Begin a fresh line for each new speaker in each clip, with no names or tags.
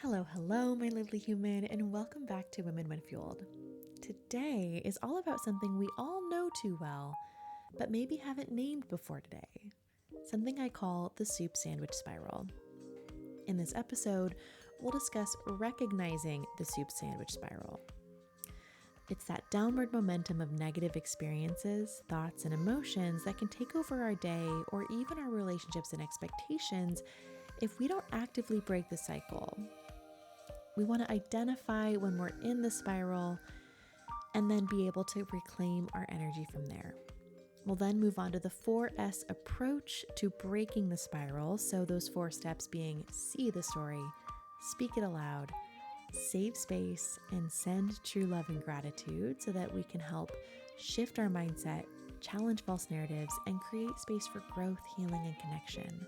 Hello, my lovely human, and welcome back to Women When Fueled. Today is all about something we all know too well, but maybe haven't named before today. Something I call the soup sandwich spiral. In this episode, we'll discuss recognizing the soup sandwich spiral. It's that downward momentum of negative experiences, thoughts, and emotions that can take over our day or even our relationships and expectations if we don't actively break the cycle. We want to identify when we're in the spiral and then be able to reclaim our energy from there. We'll then move on to the 4S approach to breaking the spiral. So those 4 steps being see the story, speak it aloud, save space, and send true love and gratitude so that we can help shift our mindset, challenge false narratives, and create space for growth, healing, and connection.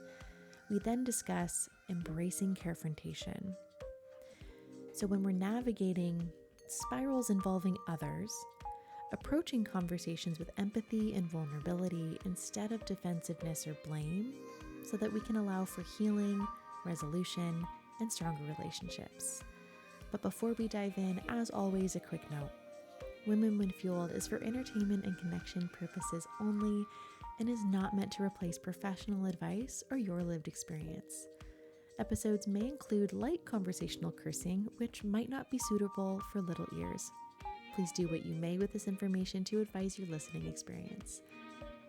We then discuss embracing confrontation. So when we're navigating spirals involving others, approaching conversations with empathy and vulnerability instead of defensiveness or blame, so that we can allow for healing, resolution, and stronger relationships. But before we dive in, as always, a quick note. Women When Fueled is for entertainment and connection purposes only and is not meant to replace professional advice or your lived experience. Episodes may include light conversational cursing, which might not be suitable for little ears. Please do what you may with this information to advise your listening experience.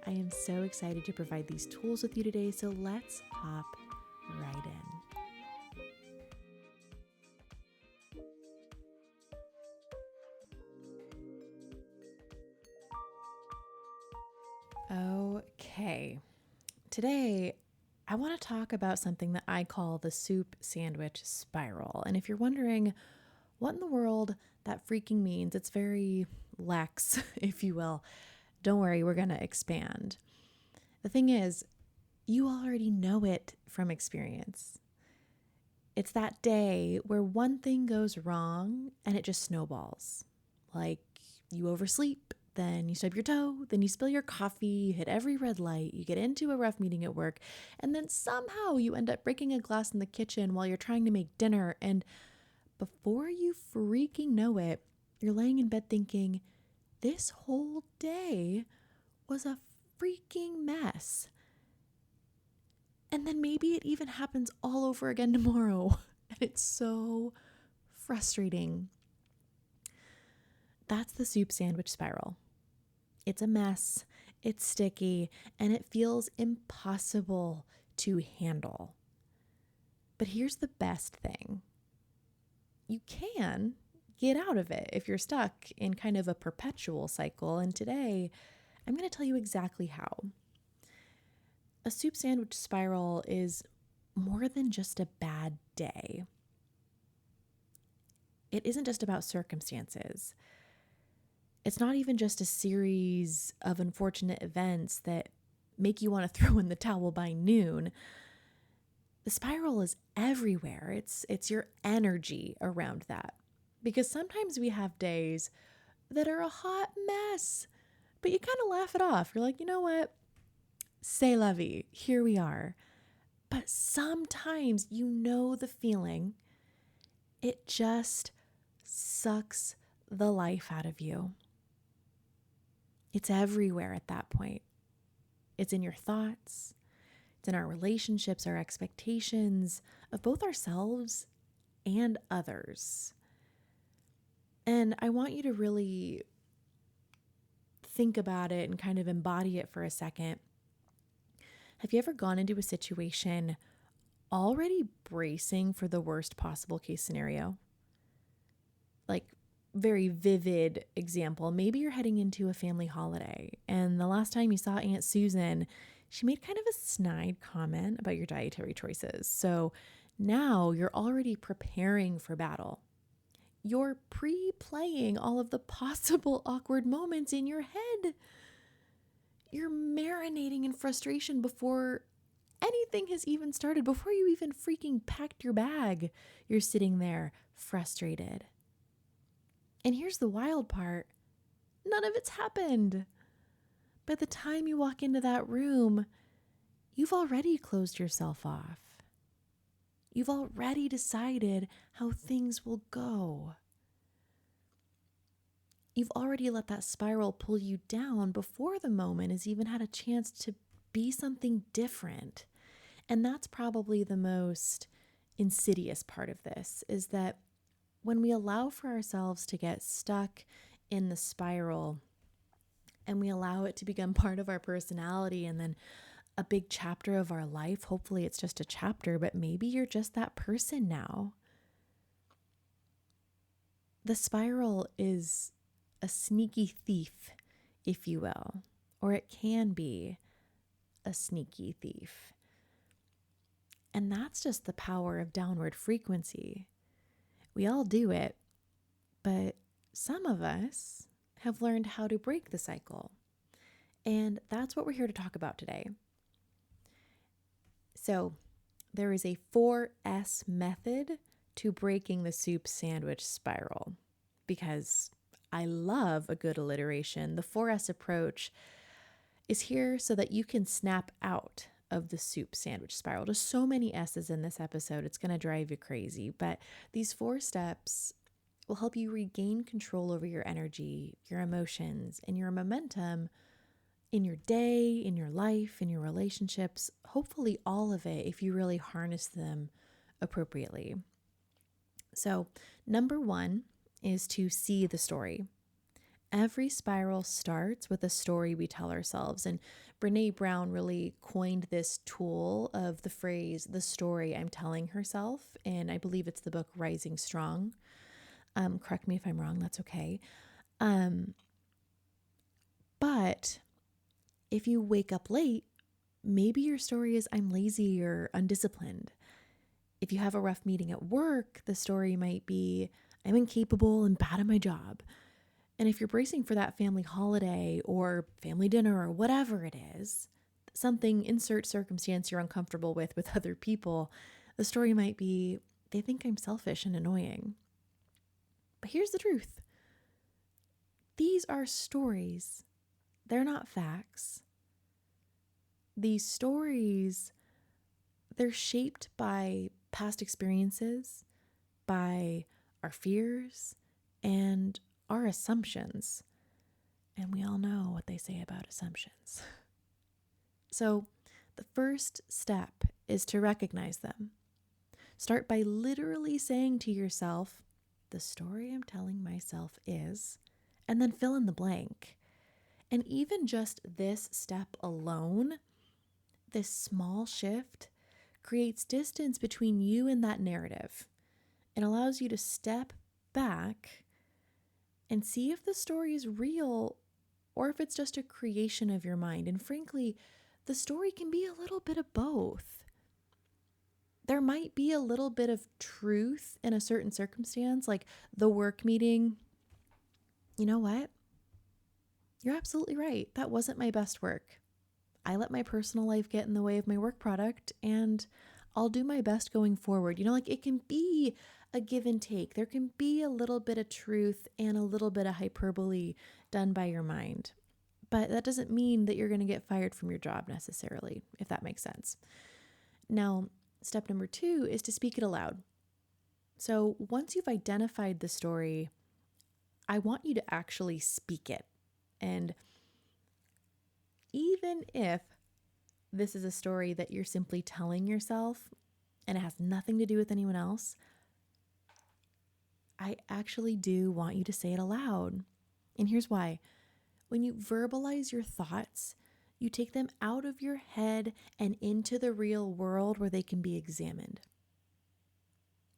I am so excited to provide these tools with you today, so let's hop right in. Okay, today I want to talk about something that I call the soup sandwich spiral. And if you're wondering what in the world that freaking means, it's very lax, if you will. Don't worry, we're going to expand. The thing is, you already know it from experience. It's that day where one thing goes wrong and it just snowballs. Like you oversleep, then you stub your toe, then you spill your coffee, you hit every red light, you get into a rough meeting at work, and then somehow you end up breaking a glass in the kitchen while you're trying to make dinner. And before you freaking know it, you're laying in bed thinking, this whole day was a freaking mess. And then maybe it even happens all over again tomorrow. And it's so frustrating. That's the soup sandwich spiral. It's a mess, it's sticky, and it feels impossible to handle. But here's the best thing. You can get out of it if you're stuck in kind of a perpetual cycle. And today, I'm going to tell you exactly how. A soup sandwich spiral is more than just a bad day. It isn't just about circumstances. It's not even just a series of unfortunate events that make you want to throw in the towel by noon. The spiral is everywhere. It's your energy around that. Because sometimes we have days that are a hot mess, but you kind of laugh it off. You're like, you know what? C'est la vie. Here we are. But sometimes you know the feeling. It just sucks the life out of you. It's everywhere at that point. It's in your thoughts. It's in our relationships, our expectations of both ourselves and others. And I want you to really think about it and kind of embody it for a second. Have you ever gone into a situation already bracing for the worst possible case scenario? Like, very vivid example. Maybe you're heading into a family holiday, and the last time you saw Aunt Susan, she made kind of a snide comment about your dietary choices. So now you're already preparing for battle. You're pre-playing all of the possible awkward moments in your head. You're marinating in frustration before anything has even started, before you even freaking packed your bag. You're sitting there frustrated. And here's the wild part. None of it's happened. By the time you walk into that room, you've already closed yourself off. You've already decided how things will go. You've already let that spiral pull you down before the moment has even had a chance to be something different. And that's probably the most insidious part of this, is that when we allow for ourselves to get stuck in the spiral and we allow it to become part of our personality and then a big chapter of our life, hopefully it's just a chapter, but maybe you're just that person now. The spiral is a sneaky thief, if you will, or it can be a sneaky thief. And that's just the power of downward frequency. We all do it, but some of us have learned how to break the cycle. And that's what we're here to talk about today. So there is a 4S method to breaking the soup sandwich spiral, because I love a good alliteration. The 4S approach is here so that you can snap out of the soup sandwich spiral. Just so many S's in this episode, it's going to drive you crazy. But these 4 steps will help you regain control over your energy, your emotions, and your momentum in your day, in your life, in your relationships, hopefully all of it if you really harness them appropriately. So, number 1 is to see the story. Every spiral starts with a story we tell ourselves. And Brene Brown really coined this tool of the phrase, the story I'm telling herself. And I believe it's the book Rising Strong. Correct me if I'm wrong, that's okay. But if you wake up late, maybe your story is I'm lazy or undisciplined. If you have a rough meeting at work, the story might be I'm incapable and bad at my job. And if you're bracing for that family holiday or family dinner or whatever it is, something, insert circumstance you're uncomfortable with other people, the story might be they think I'm selfish and annoying. But here's the truth. These are stories. They're not facts. These stories, they're shaped by past experiences, by our fears, and our assumptions. And we all know what they say about assumptions. So the first step is to recognize them. Start by literally saying to yourself, the story I'm telling myself is, and then fill in the blank. And even just this step alone, this small shift, creates distance between you and that narrative. It allows you to step back and see if the story is real or if it's just a creation of your mind. And frankly, the story can be a little bit of both. There might be a little bit of truth in a certain circumstance, like the work meeting. You know what? You're absolutely right. That wasn't my best work. I let my personal life get in the way of my work product, and I'll do my best going forward. Like it can be a give and take. There can be a little bit of truth and a little bit of hyperbole done by your mind. But that doesn't mean that you're going to get fired from your job necessarily, if that makes sense. Now, step number 2 is to speak it aloud. So once you've identified the story, I want you to actually speak it. And even if this is a story that you're simply telling yourself and it has nothing to do with anyone else, I actually do want you to say it aloud. And here's why. When you verbalize your thoughts, you take them out of your head and into the real world where they can be examined.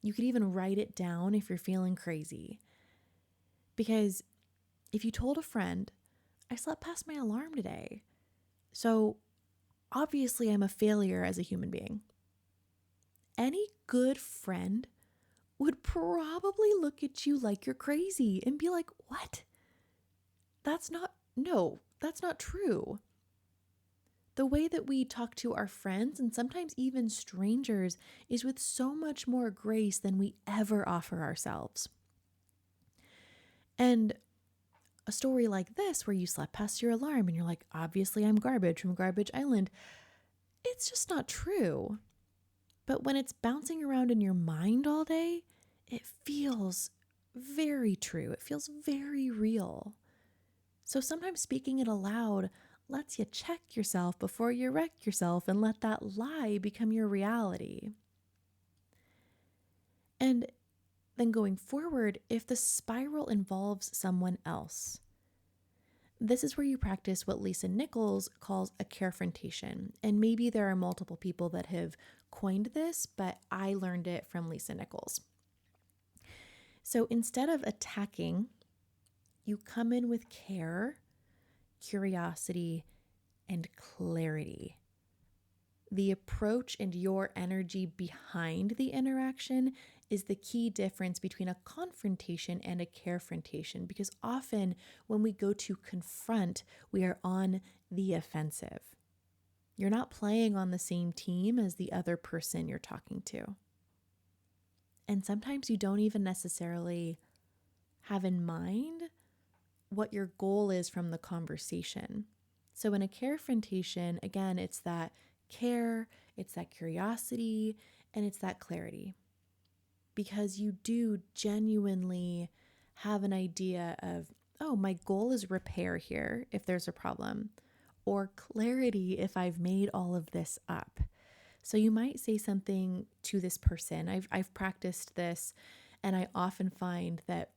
You could even write it down if you're feeling crazy. Because if you told a friend, I slept past my alarm today, so obviously I'm a failure as a human being, any good friend would probably look at you like you're crazy and be like, what? That's not true. The way that we talk to our friends and sometimes even strangers is with so much more grace than we ever offer ourselves. And a story like this, where you slept past your alarm and you're like, obviously I'm garbage from Garbage Island, it's just not true. But when it's bouncing around in your mind all day, it feels very true. It feels very real. So sometimes speaking it aloud lets you check yourself before you wreck yourself and let that lie become your reality. And then going forward, if the spiral involves someone else, this is where you practice what Lisa Nichols calls a carefrontation. And maybe there are multiple people that have coined this, but I learned it from Lisa Nichols. So instead of attacking, you come in with care, curiosity, and clarity. The approach and your energy behind the interaction is the key difference between a confrontation and a carefrontation, because often when we go to confront, we are on the offensive. You're not playing on the same team as the other person you're talking to. And sometimes you don't even necessarily have in mind what your goal is from the conversation. So in a carefrontation, again, it's that care, it's that curiosity, and it's that clarity. Because you do genuinely have an idea of, oh, my goal is repair here if there's a problem, or clarity if I've made all of this up. So you might say something to this person. I've practiced this, and I often find that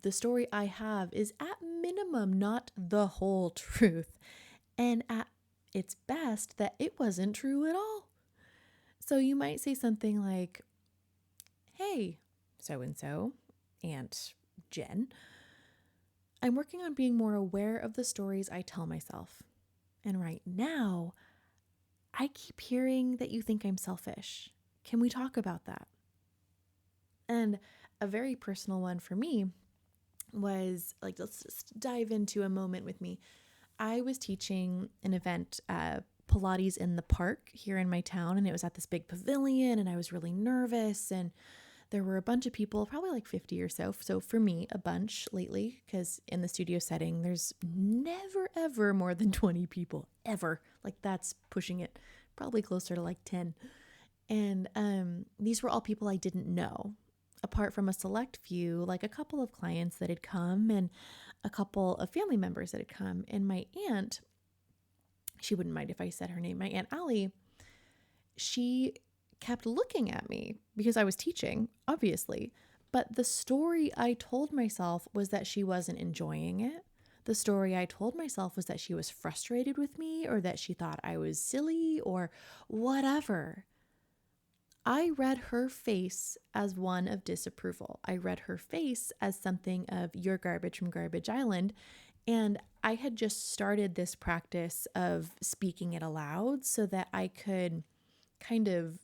the story I have is at minimum not the whole truth, and at its best that it wasn't true at all. So you might say something like, hey, so-and-so, Aunt Jen, I'm working on being more aware of the stories I tell myself. And right now, I keep hearing that you think I'm selfish. Can we talk about that? And a very personal one for me was like, let's just dive into a moment with me. I was teaching an event, Pilates in the park here in my town, and it was at this big pavilion, and I was really nervous, and there were a bunch of people, probably like 50 or so. So for me, a bunch lately, because in the studio setting, there's never, ever more than 20 people, ever. Like that's pushing it, probably closer to like 10. And these were all people I didn't know, apart from a select few, like a couple of clients that had come and a couple of family members that had come. And my aunt, she wouldn't mind if I said her name, my Aunt Allie, she kept looking at me because I was teaching, obviously. But the story I told myself was that she wasn't enjoying it. The story I told myself was that she was frustrated with me, or that she thought I was silly, or whatever. I read her face as one of disapproval. I read her face as something of, you're garbage from Garbage Island. And I had just started this practice of speaking it aloud so that I could kind of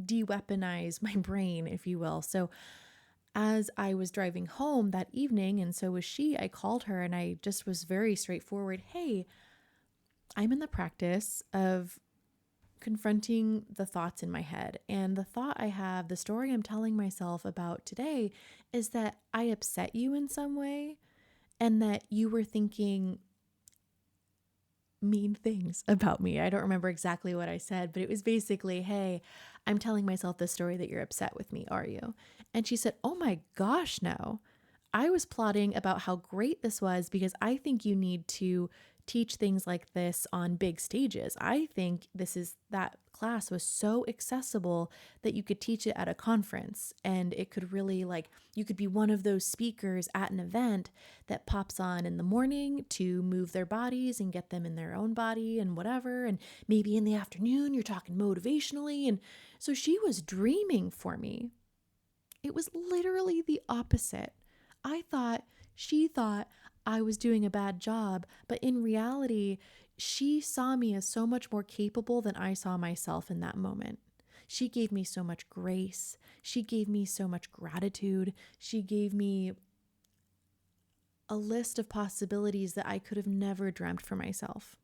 de-weaponize my brain, if you will. So as I was driving home that evening, and so was she, I called her and I just was very straightforward. Hey, I'm in the practice of confronting the thoughts in my head. And the thought I have, the story I'm telling myself about today, is that I upset you in some way, and that you were thinking mean things about me. I don't remember exactly what I said, but it was basically, hey, I'm telling myself this story that you're upset with me, are you? And she said, oh my gosh, no. I was plotting about how great this was because I think you need to teach things like this on big stages. I think that class was so accessible that you could teach it at a conference, and it could really, like, you could be one of those speakers at an event that pops on in the morning to move their bodies and get them in their own body and whatever. And maybe in the afternoon, you're talking motivationally. And so she was dreaming for me. It was literally the opposite. She thought I was doing a bad job, but in reality, she saw me as so much more capable than I saw myself in that moment. She gave me so much grace. She gave me so much gratitude. She gave me a list of possibilities that I could have never dreamt for myself.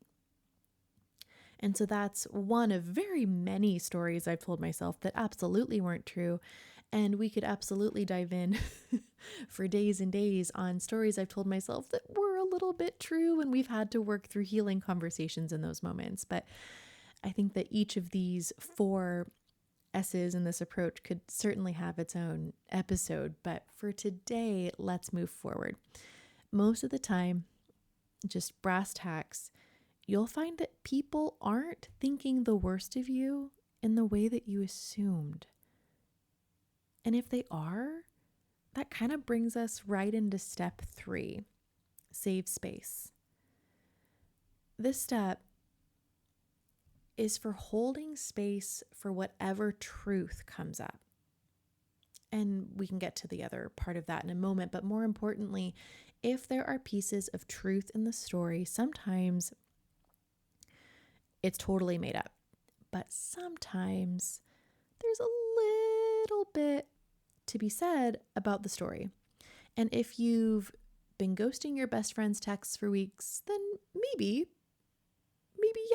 And so that's one of very many stories I've told myself that absolutely weren't true. And we could absolutely dive in for days and days on stories I've told myself that were a little bit true, and we've had to work through healing conversations in those moments. But I think that each of these 4 S's in this approach could certainly have its own episode, but for today, let's move forward. Most of the time, just brass tacks, you'll find that people aren't thinking the worst of you in the way that you assumed. And if they are, that kind of brings us right into step 3, save space. This step is for holding space for whatever truth comes up. And we can get to the other part of that in a moment. But more importantly, if there are pieces of truth in the story, sometimes it's totally made up. But sometimes there's a little bit to be said about the story. And if you've been ghosting your best friend's texts for weeks, then maybe,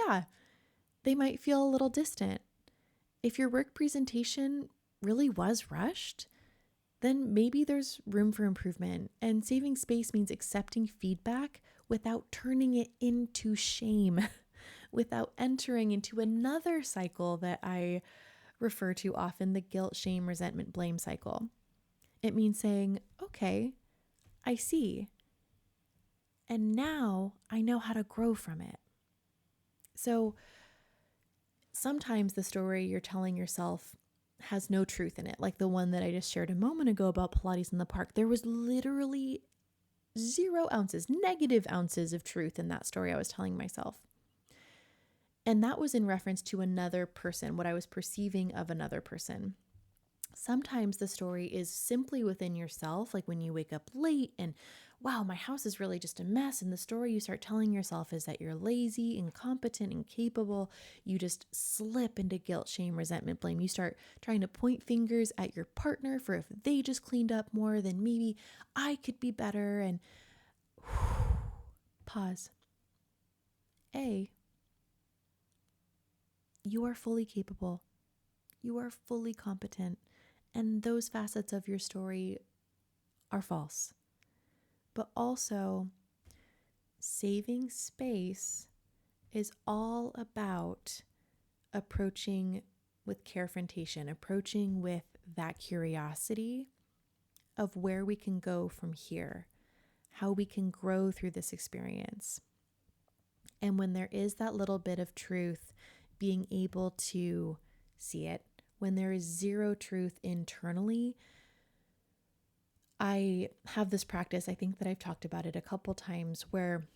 yeah, they might feel a little distant. If your work presentation really was rushed, then maybe there's room for improvement. And saving space means accepting feedback without turning it into shame, without entering into another cycle that I refer to often, the guilt, shame, resentment, blame cycle. It means saying, okay, I see. And now I know how to grow from it. So sometimes the story you're telling yourself has no truth in it, like the one that I just shared a moment ago about Pilates in the park. There was literally 0 ounces, negative ounces of truth in that story I was telling myself. And that was in reference to another person, what I was perceiving of another person. Sometimes the story is simply within yourself, like when you wake up late and, wow, my house is really just a mess. And the story you start telling yourself is that you're lazy, incompetent, incapable. You just slip into guilt, shame, resentment, blame. You start trying to point fingers at your partner for if they just cleaned up more, then maybe I could be better. And pause. You are fully capable. You are fully competent. And those facets of your story are false. But also, saving space is all about approaching with carefrontation, approaching with that curiosity of where we can go from here, how we can grow through this experience. And when there is that little bit of truth, being able to see it, when there is 0 truth internally, I have this practice, I think that I've talked about it a couple times, where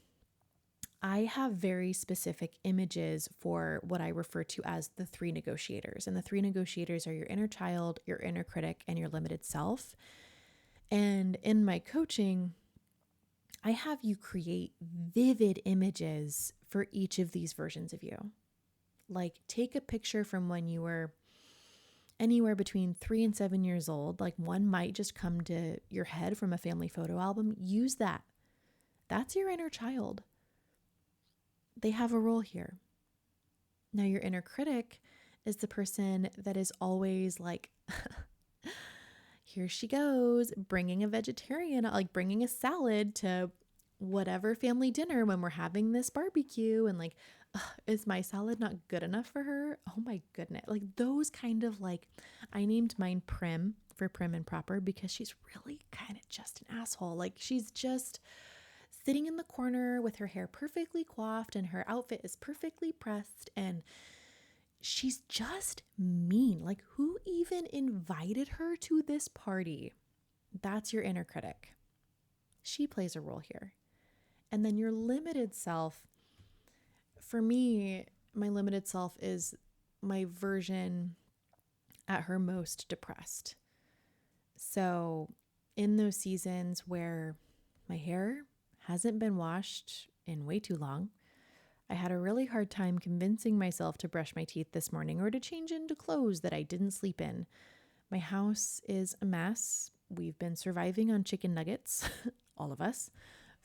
I have very specific images for what I refer to as the 3 negotiators. And the 3 negotiators are your inner child, your inner critic, and your limited self. And in my coaching, I have you create vivid images for each of these versions of you. Like, take a picture from when you were anywhere between 3 and 7 years old. Like, one might just come to your head from a family photo album. Use that. That's your inner child. They have a role here. Now, your inner critic is the person that is always like, here she goes, bringing a vegetarian, like bringing a salad to whatever family dinner when we're having this barbecue, and like, is my salad not good enough for her? Oh my goodness. Like those kind of, like, I named mine Prim for prim and proper because she's really kind of just an asshole. Like, she's just sitting in the corner with her hair perfectly coiffed and her outfit is perfectly pressed, and she's just mean. Like, who even invited her to this party? That's your inner critic. She plays a role here. And then your limited self, for me, my limited self is my version at her most depressed. So in those seasons where my hair hasn't been washed in way too long, I had a really hard time convincing myself to brush my teeth this morning or to change into clothes that I didn't sleep in. My house is a mess. We've been surviving on chicken nuggets, all of us,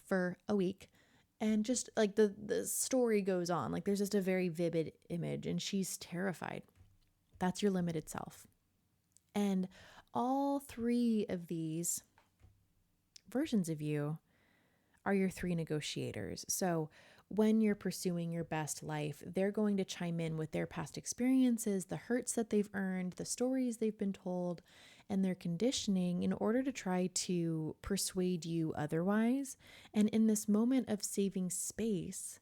for a week. And just like the story goes on, like there's just a very vivid image, and she's terrified. That's your limited self. And all 3 of these versions of you are your 3 negotiators. So when you're pursuing your best life, they're going to chime in with their past experiences, the hurts that they've earned, the stories they've been told, and their conditioning in order to try to persuade you otherwise. And in this moment of saving space,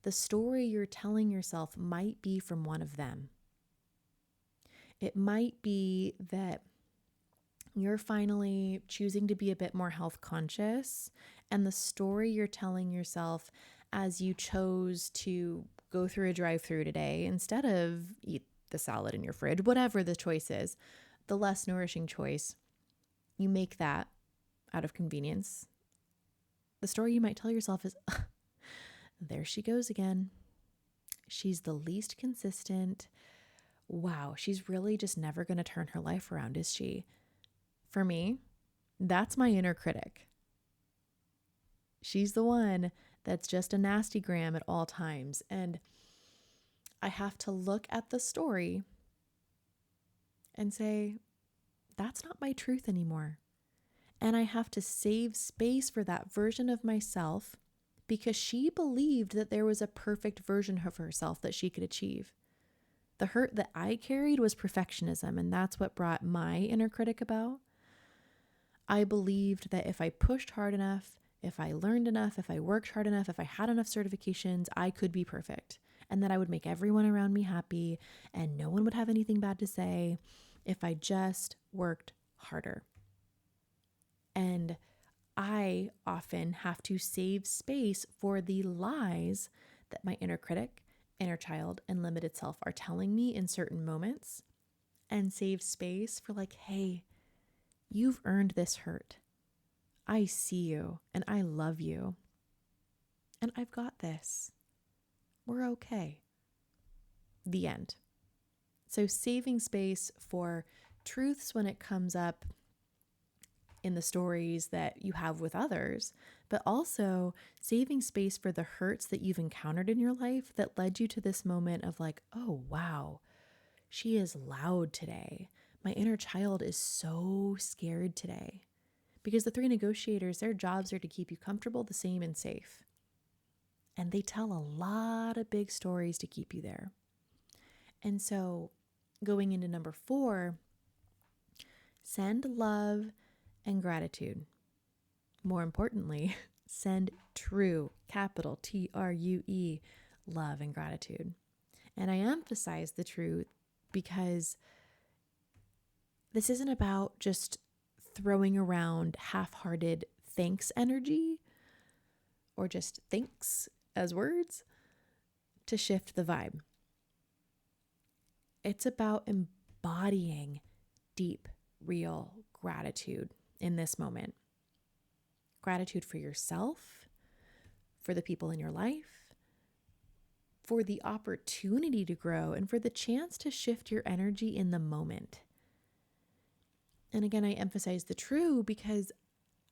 the story you're telling yourself might be from one of them. It might be that you're finally choosing to be a bit more health conscious, and the story you're telling yourself as you chose to go through a drive-through today instead of eat the salad in your fridge, whatever the choice is, the less nourishing choice, you make that out of convenience. The story you might tell yourself is, there she goes again. She's the least consistent. Wow, she's really just never going to turn her life around, is she? For me, that's my inner critic. She's the one that's just a nasty gram at all times. And I have to look at the story and say, that's not my truth anymore. And I have to save space for that version of myself because she believed that there was a perfect version of herself that she could achieve. The hurt that I carried was perfectionism, and that's what brought my inner critic about. I believed that if I pushed hard enough, if I learned enough, if I worked hard enough, if I had enough certifications, I could be perfect, and that I would make everyone around me happy and no one would have anything bad to say if I just worked harder. And I often have to save space for the lies that my inner critic, inner child, and limited self are telling me in certain moments, and save space for like, hey, you've earned this hurt. I see you and I love you. And I've got this. We're okay. The end. So saving space for truths when it comes up in the stories that you have with others, but also saving space for the hurts that you've encountered in your life that led you to this moment of like, oh, wow, she is loud today. My inner child is so scared today. Because the three negotiators, their jobs are to keep you comfortable, the same, and safe. And they tell a lot of big stories to keep you there. And so going into number 4, send love and gratitude. More importantly, send true, capital TRUE, love and gratitude. And I emphasize the truth because this isn't about just throwing around half-hearted thanks energy or just thanks as words to shift the vibe. It's about embodying deep, real gratitude in this moment. Gratitude for yourself, for the people in your life, for the opportunity to grow, and for the chance to shift your energy in the moment. And again, I emphasize the true because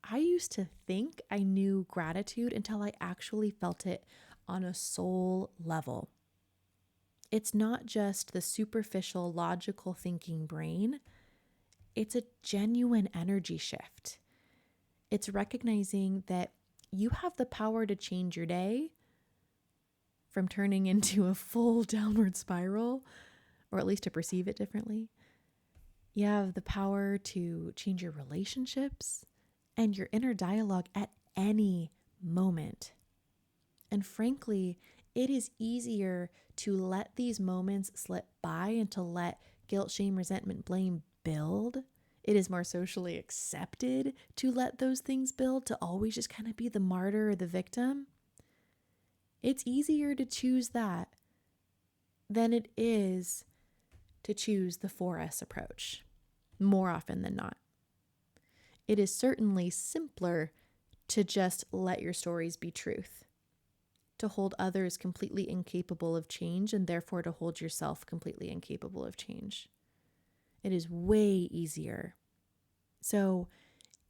I used to think I knew gratitude until I actually felt it on a soul level. It's not just the superficial, logical thinking brain. It's a genuine energy shift. It's recognizing that you have the power to change your day from turning into a full downward spiral, or at least to perceive it differently. You have the power to change your relationships and your inner dialogue at any moment. And frankly, it is easier to let these moments slip by and to let guilt, shame, resentment, blame build. It is more socially accepted to let those things build, to always just kind of be the martyr or the victim. It's easier to choose that than it is to choose the 4S approach, more often than not. It is certainly simpler to just let your stories be truth, to hold others completely incapable of change, and therefore to hold yourself completely incapable of change. It is way easier. So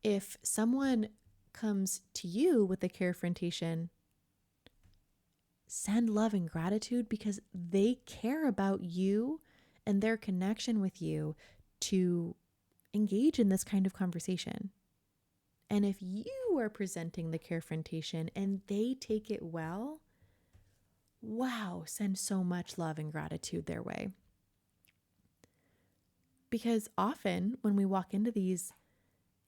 if someone comes to you with a confrontation, send love and gratitude because they care about you and their connection with you to engage in this kind of conversation. And if you are presenting the confrontation and they take it well, wow, send so much love and gratitude their way. Because often when we walk into these,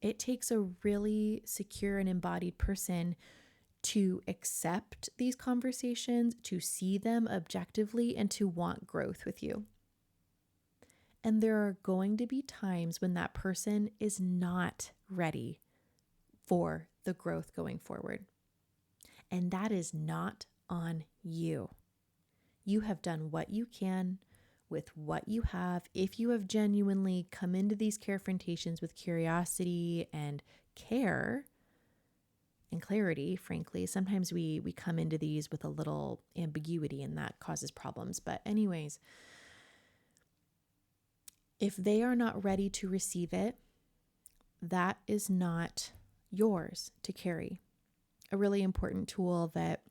it takes a really secure and embodied person to accept these conversations, to see them objectively, and to want growth with you. And there are going to be times when that person is not ready for the growth going forward. And that is not on you. You have done what you can with what you have. If you have genuinely come into these confrontations with curiosity and care and clarity, frankly, sometimes we come into these with a little ambiguity and that causes problems. But anyways, if they are not ready to receive it, that is not yours to carry. A really important tool that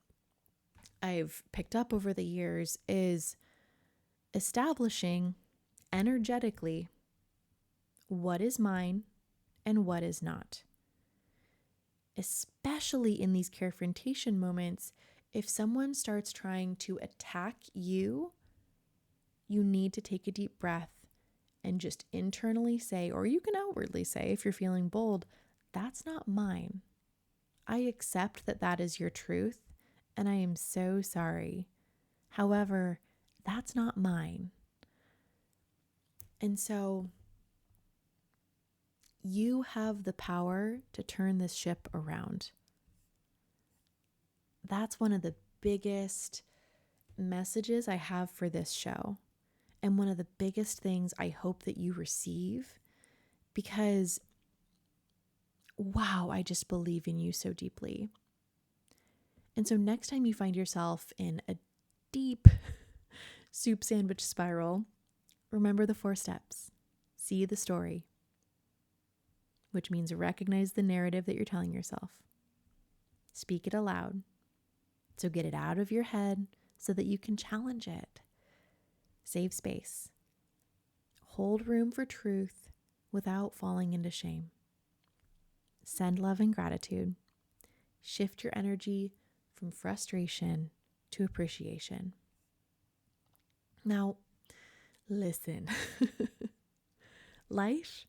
I've picked up over the years is establishing energetically what is mine and what is not. Especially in these confrontation moments, if someone starts trying to attack you, you need to take a deep breath and just internally say, or you can outwardly say if you're feeling bold, that's not mine. I accept that that is your truth, and I am so sorry. However, that's not mine. And so you have the power to turn this ship around. That's one of the biggest messages I have for this show. And one of the biggest things I hope that you receive, because, wow, I just believe in you so deeply. And so next time you find yourself in a deep soup sandwich spiral, remember the 4 steps. See the story, which means recognize the narrative that you're telling yourself. Speak it aloud. So get it out of your head so that you can challenge it. Save space. Hold room for truth without falling into shame. Send love and gratitude. Shift your energy from frustration to appreciation. Now, listen. Life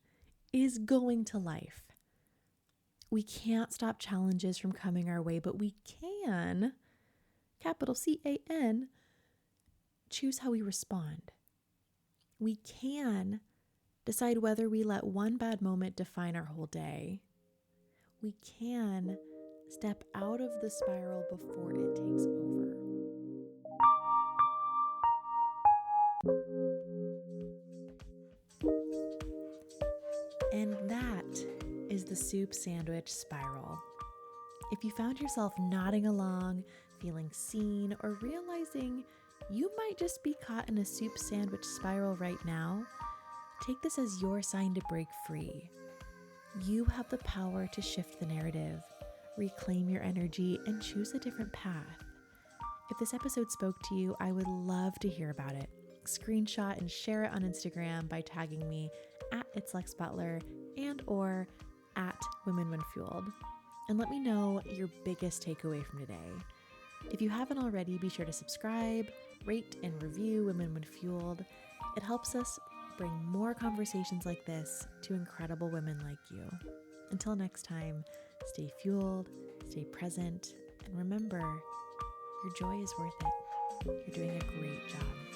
is going to life. We can't stop challenges from coming our way, but we can, capital C-A-N, choose how we respond. We can decide whether we let one bad moment define our whole day. We can step out of the spiral before it takes over. And that is the soup sandwich spiral. If you found yourself nodding along, feeling seen, or realizing you might just be caught in a soup sandwich spiral right now, take this as your sign to break free. You have the power to shift the narrative, reclaim your energy, and choose a different path. If this episode spoke to you, I would love to hear about it. Screenshot and share it on Instagram by tagging me at It's Butler and or at Women When Fueled. And let me know your biggest takeaway from today. If you haven't already, be sure to subscribe, rate, and review Women When Fueled. It helps us bring more conversations like this to incredible women like you. Until next time, stay fueled, stay present, and remember, your joy is worth it. You're doing a great job.